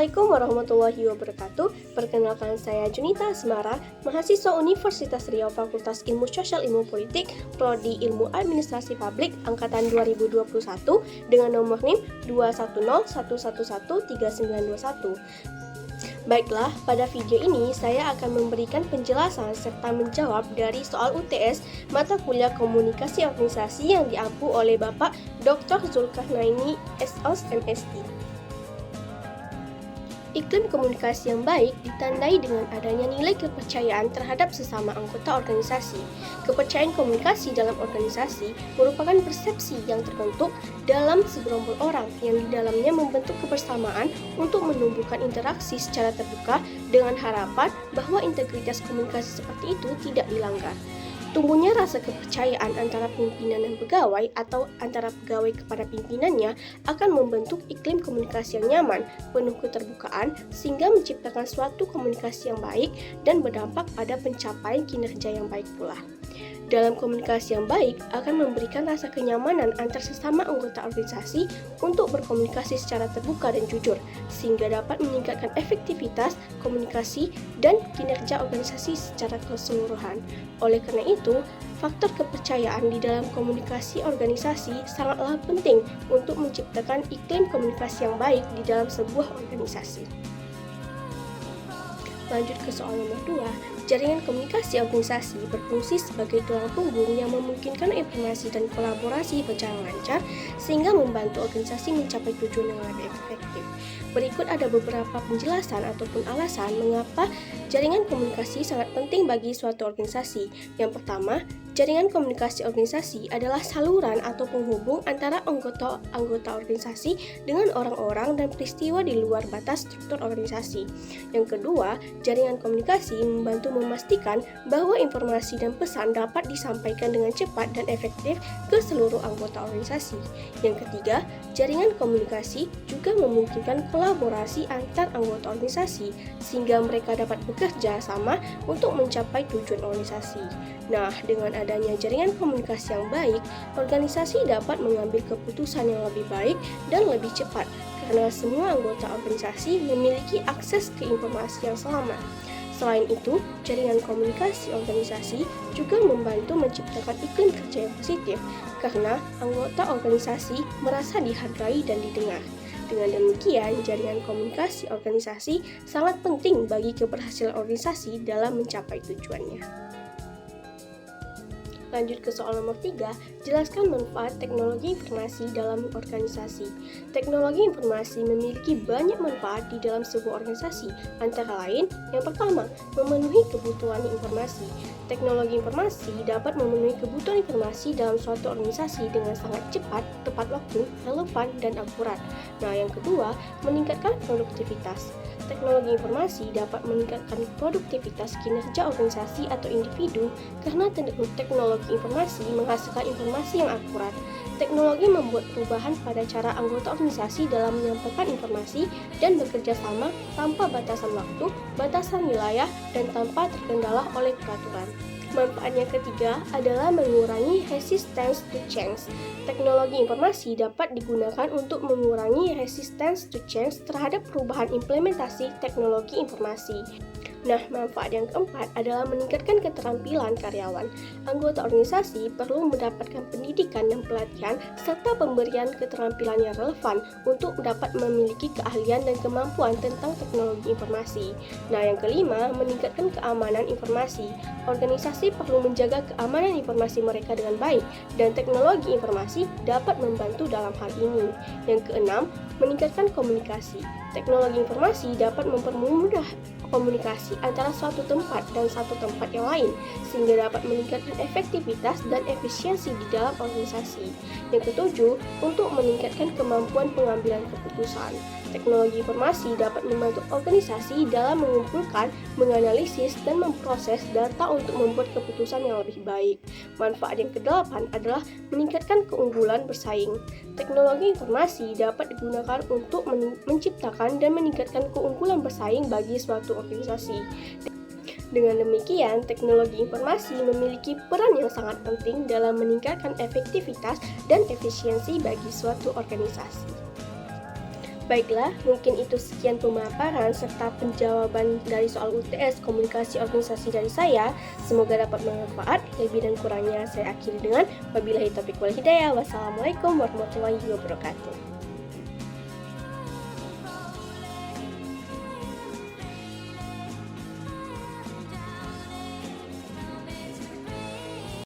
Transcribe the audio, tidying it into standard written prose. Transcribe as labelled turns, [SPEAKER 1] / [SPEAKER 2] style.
[SPEAKER 1] Assalamualaikum warahmatullahi wabarakatuh. Perkenalkan, saya Junita Asmara, mahasiswa Universitas Riau Fakultas Ilmu Sosial Ilmu Politik, Prodi Ilmu Administrasi Publik angkatan 2021 dengan nomor NIM 210111391. Baiklah, pada video ini saya akan memberikan penjelasan serta menjawab dari soal UTS mata kuliah Komunikasi Organisasi yang diampu oleh Bapak Dr. Zulkarnaini SOS MSI. Iklim komunikasi yang baik ditandai dengan adanya nilai kepercayaan terhadap sesama anggota organisasi. Kepercayaan komunikasi dalam organisasi merupakan persepsi yang terbentuk dalam segerombol orang yang di dalamnya membentuk kebersamaan untuk menumbuhkan interaksi secara terbuka dengan harapan bahwa integritas komunikasi seperti itu tidak dilanggar. Tumbuhnya rasa kepercayaan antara pimpinan dan pegawai atau antara pegawai kepada pimpinannya akan membentuk iklim komunikasi yang nyaman, penuh keterbukaan, sehingga menciptakan suatu komunikasi yang baik dan berdampak pada pencapaian kinerja yang baik pula. Dalam komunikasi yang baik akan memberikan rasa kenyamanan antar sesama anggota organisasi untuk berkomunikasi secara terbuka dan jujur, sehingga dapat meningkatkan efektivitas komunikasi dan kinerja organisasi secara keseluruhan. Oleh karena itu, faktor kepercayaan di dalam komunikasi organisasi sangatlah penting untuk menciptakan iklim komunikasi yang baik di dalam sebuah organisasi. Lanjut ke soal nomor 2, jaringan komunikasi organisasi berfungsi sebagai tulang punggung yang memungkinkan informasi dan kolaborasi berjalan lancar sehingga membantu organisasi mencapai tujuan yang lebih efektif. Berikut ada beberapa penjelasan ataupun alasan mengapa jaringan komunikasi sangat penting bagi suatu organisasi. Yang pertama, jaringan komunikasi organisasi adalah saluran atau penghubung antara anggota organisasi dengan orang-orang dan peristiwa di luar batas struktur organisasi. Yang kedua, jaringan komunikasi membantu memastikan bahwa informasi dan pesan dapat disampaikan dengan cepat dan efektif ke seluruh anggota organisasi. Yang ketiga, jaringan komunikasi juga memungkinkan kolaborasi antar anggota organisasi sehingga mereka dapat bekerja sama untuk mencapai tujuan organisasi. Nah, dengan adanya jaringan komunikasi yang baik, organisasi dapat mengambil keputusan yang lebih baik dan lebih cepat karena semua anggota organisasi memiliki akses ke informasi yang selamat. Selain itu, jaringan komunikasi organisasi juga membantu menciptakan iklim kerja yang positif karena anggota organisasi merasa dihargai dan didengar. Dengan demikian, jaringan komunikasi organisasi sangat penting bagi keberhasilan organisasi dalam mencapai tujuannya. Lanjut ke soal nomor 3, jelaskan manfaat teknologi informasi dalam organisasi. Teknologi informasi memiliki banyak manfaat di dalam sebuah organisasi, antara lain, yang pertama, memenuhi kebutuhan informasi. Teknologi informasi dapat memenuhi kebutuhan informasi dalam suatu organisasi dengan sangat cepat, tepat waktu, relevan, dan akurat. Nah, yang kedua, meningkatkan produktivitas. Teknologi informasi dapat meningkatkan produktivitas kinerja organisasi atau individu karena teknologi informasi menghasilkan informasi yang akurat. Teknologi membuat perubahan pada cara anggota organisasi dalam menyampaikan informasi dan bekerja sama tanpa batasan waktu, batasan wilayah, dan tanpa terkendala oleh peraturan. Manfaat yang ketiga adalah mengurangi resistance to change. Teknologi informasi dapat digunakan untuk mengurangi resistance to change terhadap perubahan implementasi teknologi informasi. Nah, manfaat yang keempat adalah meningkatkan keterampilan karyawan. Anggota organisasi perlu mendapatkan pendidikan dan pelatihan serta pemberian keterampilan yang relevan untuk dapat memiliki keahlian dan kemampuan tentang teknologi informasi. Nah, yang kelima, meningkatkan keamanan informasi. Organisasi perlu menjaga keamanan informasi mereka dengan baik dan teknologi informasi dapat membantu dalam hal ini. Yang keenam, meningkatkan komunikasi. Teknologi informasi dapat mempermudah komunikasi antara suatu tempat dan satu tempat yang lain, sehingga dapat meningkatkan efektivitas dan efisiensi di dalam organisasi. Yang ketujuh, untuk meningkatkan kemampuan pengambilan keputusan. Teknologi informasi dapat membantu organisasi dalam mengumpulkan, menganalisis, dan memproses data untuk membuat keputusan yang lebih baik. Manfaat yang kedelapan adalah meningkatkan keunggulan bersaing. Teknologi informasi dapat digunakan untuk menciptakan dan meningkatkan keunggulan bersaing bagi suatu organisasi. Dengan demikian, teknologi informasi memiliki peran yang sangat penting dalam meningkatkan efektivitas dan efisiensi bagi suatu organisasi. Baiklah, mungkin itu sekian pemaparan serta penjawaban dari soal UTS komunikasi organisasi dari saya. Semoga dapat bermanfaat. Lebih dan kurangnya saya akhiri dengan wabillahi taufiq wal hidayah. Wassalamualaikum warahmatullahi wabarakatuh.